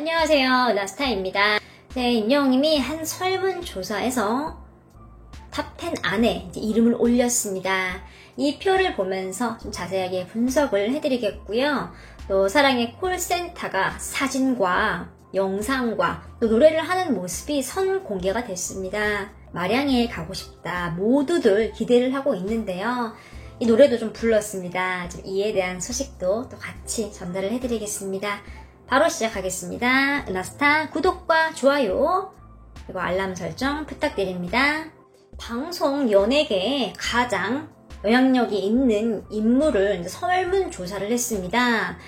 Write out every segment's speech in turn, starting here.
안녕하세요, 은하스타입니다. 네, 임영웅님이 한 설문조사에서 탑10 안에 이제 이름을 올렸습니다. 이 표를 보면서 좀 자세하게 분석을 해드리겠고요. 또 사랑의 콜센터가 사진과 영상과 또 노래를 하는 모습이 선공개가 됐습니다. 마량에 가고 싶다. 모두들 기대를 하고 있는데요. 이 노래도 좀 불렀습니다. 좀 이에 대한 소식도 또 같이 전달을 해드리겠습니다. 바로 시작하겠습니다. 은하스타 구독과 좋아요 그리고 알람 설정 부탁드립니다. 방송 연예계에 가장 영향력이 있는 인물을 설문조사를 했습니다.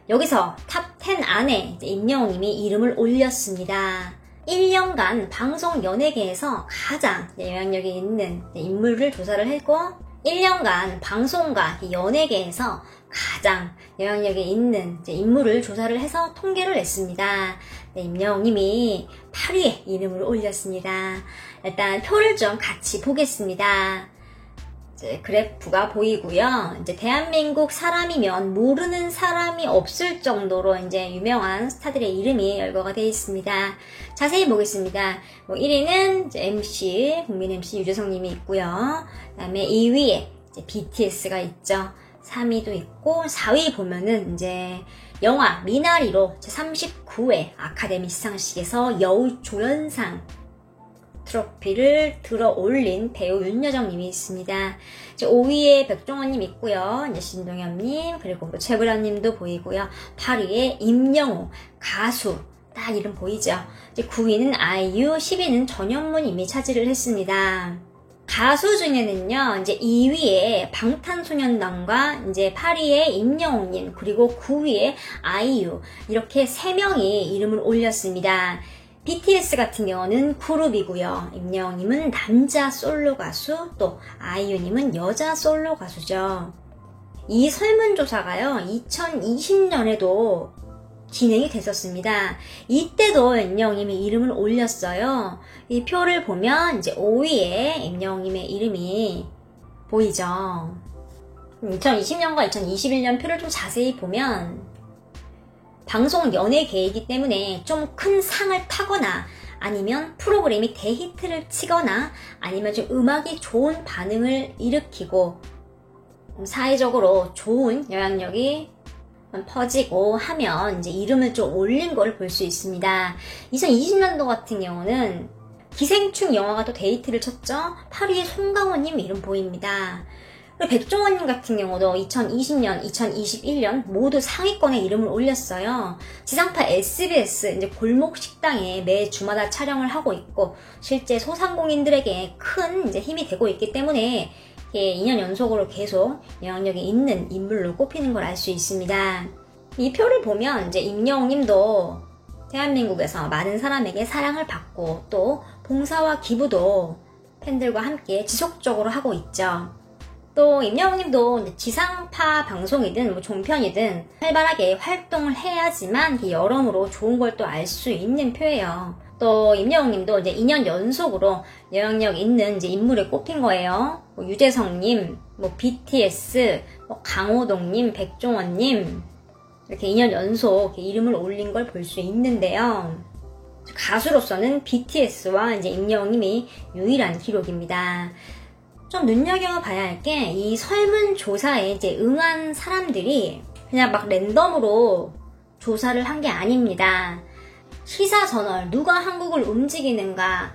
여기서 탑10 안에 임영웅님이 이름을 올렸습니다. 1년간 방송 연예계에서 가장 영향력이 있는 인물을 조사를 했고 1년간 방송과 연예계에서 가장 영향력이 있는 인물을 조사를 해서 통계를 냈습니다. 네, 임영웅님이 8위에 이름을 올렸습니다. 일단 표를 좀 같이 보겠습니다. 그래프가 보이고요. 이제 대한민국 사람이면 모르는 사람이 없을 정도로 이제 유명한 스타들의 이름이 열거가 되어 있습니다. 자세히 보겠습니다. 1위는 MC, 국민 MC 유재석님이 있고요. 그 다음에 2위에 BTS가 있죠. 3위도 있고 4위 보면은 이제 영화 미나리로 제39회 아카데미 시상식에서 여우조연상 트로피를 들어 올린 배우 윤여정님이 있습니다. 5위에 백종원님 있고요. 이제 신동엽님 그리고 또 최불암님도 보이고요. 8위에 임영웅 가수 딱 이름 보이죠. 이제 9위는 아이유, 10위는 전현무님이 차지를 했습니다. 가수 중에는요, 이제 2위에 방탄소년단과 이제 8위에 임영웅님 그리고 9위에 아이유 이렇게 3명이 이름을 올렸습니다. BTS 같은 경우는 그룹이고요. 임영웅님은 남자 솔로 가수, 또 아이유님은 여자 솔로 가수죠. 이 설문조사가요, 2020년에도 진행이 됐었습니다. 이때도 임영웅님이 이름을 올렸어요. 이 표를 보면 이제 5위에 임영웅님의 이름이 보이죠. 2020년과 2021년 표를 좀 자세히 보면 방송 연예계이기 때문에 좀 큰 상을 타거나 아니면 프로그램이 대히트를 치거나 아니면 좀 음악이 좋은 반응을 일으키고 사회적으로 좋은 영향력이 퍼지고 하면 이제 이름을 좀 올린 걸 볼 수 있습니다. 2020년도 같은 경우는 기생충 영화가 또 데이트를 쳤죠. 8위에 송강호님 이름 보입니다. 그리고 백종원님 같은 경우도 2020년, 2021년 모두 상위권에 이름을 올렸어요. 지상파 SBS 이제 골목 식당에 매 주마다 촬영을 하고 있고 실제 소상공인들에게 큰 이제 힘이 되고 있기 때문에 2년 연속으로 계속 영향력이 있는 인물로 꼽히는 걸 알 수 있습니다. 이 표를 보면 이제 임영웅님도 대한민국에서 많은 사람에게 사랑을 받고 또 봉사와 기부도 팬들과 함께 지속적으로 하고 있죠. 또 임영웅님도 지상파 방송이든 종편이든 활발하게 활동을 해야지만 여러모로 좋은 걸 또 알 수 있는 표예요. 또 임영웅님도 이제 2년 연속으로 영향력 있는 이제 인물에 꼽힌 거예요. 유재석님, BTS, 강호동님, 백종원님 이렇게 2년 연속 이름을 올린 걸 볼 수 있는데요. 가수로서는 BTS와 이제 임영웅님이 유일한 기록입니다. 좀 눈여겨봐야 할 게 이 설문조사에 이제 응한 사람들이 그냥 막 랜덤으로 조사를 한 게 아닙니다. 시사저널 누가 한국을 움직이는가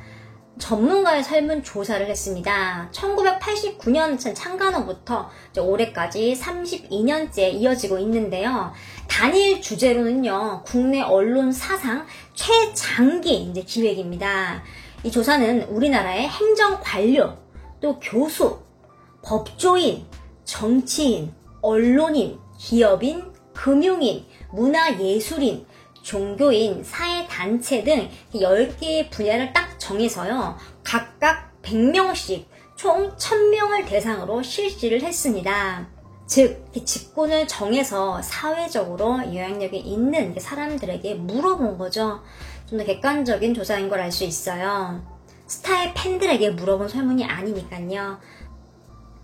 전문가의 설문조사를 했습니다. 1989년 창간호부터 올해까지 32년째 이어지고 있는데요. 단일 주제로는요, 국내 언론 사상 최장기 이제 기획입니다. 이 조사는 우리나라의 행정관료, 또 교수, 법조인, 정치인, 언론인, 기업인, 금융인, 문화예술인, 종교인, 사회단체 등 10개의 분야를 딱 정해서요. 각각 100명씩 총 1000명을 대상으로 실시를 했습니다. 즉, 직군을 정해서 사회적으로 영향력이 있는 사람들에게 물어본 거죠. 좀 더 객관적인 조사인 걸 알 수 있어요. 스타의 팬들에게 물어본 설문이 아니니까요.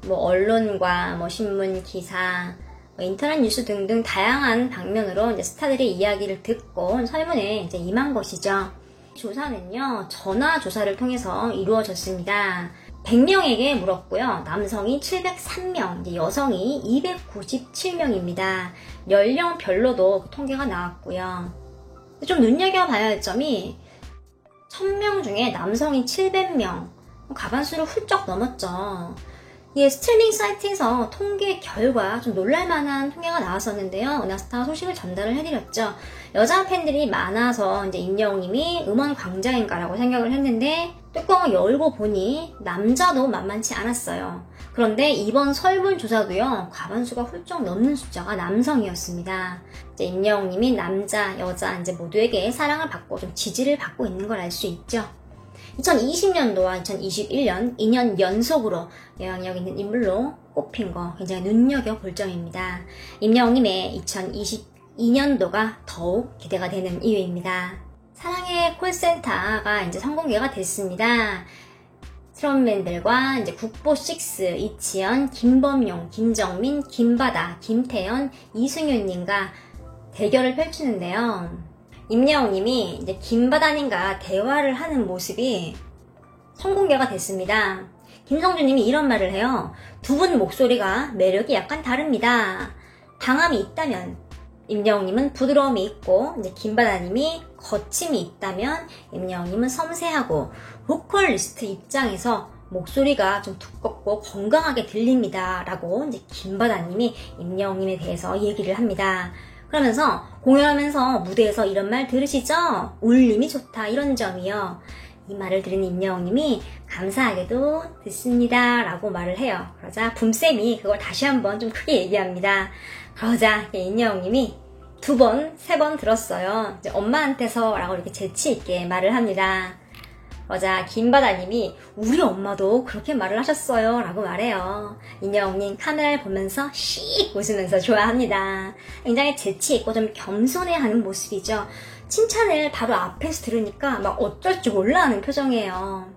언론과 신문 기사, 인터넷 뉴스 등등 다양한 방면으로 이제 스타들의 이야기를 듣고 설문에 이제 임한 것이죠. 조사는요, 전화 조사를 통해서 이루어졌습니다. 100명에게 물었고요. 남성이 703명, 여성이 297명입니다. 연령별로도 통계가 나왔고요. 좀 눈여겨봐야 할 점이 1000명 중에 남성이 700명, 과반수를 훌쩍 넘었죠. 스트리밍 사이트에서 통계 결과 좀 놀랄만한 통계가 나왔었는데요. 은하스타가 소식을 전달을 해드렸죠. 여자 팬들이 많아서 이제 임영웅님이 음원 광장인가라고 생각을 했는데 뚜껑을 열고 보니 남자도 만만치 않았어요. 그런데 이번 설문조사도요, 과반수가 훌쩍 넘는 숫자가 남성이었습니다. 이제 임영웅님이 남자, 여자 이제 모두에게 사랑을 받고 좀 지지를 받고 있는 걸 알 수 있죠. 2020년도와 2021년 2년 연속으로 영향력 있는 인물로 꼽힌 거 굉장히 눈여겨볼 점입니다. 임영웅님의 2022년도가 더욱 기대가 되는 이유입니다. 사랑의 콜센터가 이제 선공개가 됐습니다. 트롯맨들과 이제 국보6, 이치현, 김범용, 김정민, 김바다, 김태연, 이승윤님과 대결을 펼치는데요. 임영웅님이 이제 김바다님과 대화를 하는 모습이 선공개가 됐습니다. 김성주님이 이런 말을 해요. 두 분 목소리가 매력이 약간 다릅니다. 강함이 있다면 임영웅님은 부드러움이 있고, 이제 김바다님이 거침이 있다면 임영웅님은 섬세하고, 보컬리스트 입장에서 목소리가 좀 두껍고 건강하게 들립니다. 라고 이제 김바다님이 임영웅님에 대해서 얘기를 합니다. 그러면서 공연하면서 무대에서 이런 말 들으시죠? 울림이 좋다, 이런 점이요. 이 말을 들은 임영웅님이 감사하게도 듣습니다 라고 말을 해요. 그러자 붐쌤이 그걸 다시 한번 좀 크게 얘기합니다. 그러자 임영웅님이 2번, 3번 들었어요. 이제 엄마한테서 라고 이렇게 재치있게 말을 합니다. 그러자 김바다님이 우리 엄마도 그렇게 말을 하셨어요 라고 말해요. 임영웅님 카메라를 보면서 씩 웃으면서 좋아합니다. 굉장히 재치있고 좀 겸손해하는 모습이죠. 칭찬을 바로 앞에서 들으니까 막 어쩔 줄 몰라 하는 표정이에요.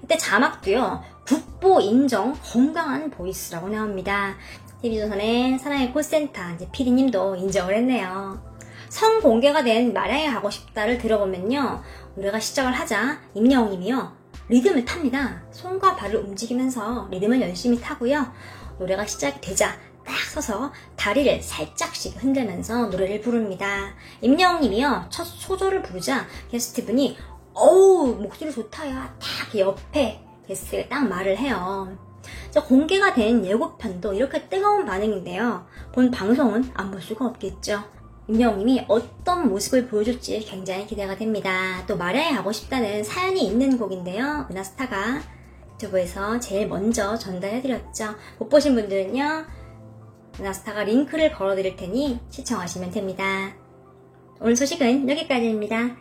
이때 자막도요, 국보 인정 건강한 보이스라고 나옵니다. TV조선의 사랑의 콜센터 이제 피디님도 인정을 했네요. 성공개가 된 마량에 가고 싶다를 들어보면요, 노래가 시작을 하자 임영웅님이요, 리듬을 탑니다. 손과 발을 움직이면서 리듬을 열심히 타고요, 노래가 시작이 되자 딱 서서 다리를 살짝씩 흔들면서 노래를 부릅니다. 임영웅님이요, 첫 소절을 부르자 게스트분이 어우 목소리 좋다야 딱 옆에 게스트가 딱 말을 해요. 공개가 된 예고편도 이렇게 뜨거운 반응인데요, 본 방송은 안 볼 수가 없겠죠. 임영웅님이 어떤 모습을 보여줄지 굉장히 기대가 됩니다. 또 마량에 가고 싶다는 사연이 있는 곡인데요, 은하스타가 유튜브에서 제일 먼저 전달해드렸죠. 못 보신 분들은요, 은하스타가 링크를 걸어드릴 테니 시청하시면 됩니다. 오늘 소식은 여기까지입니다.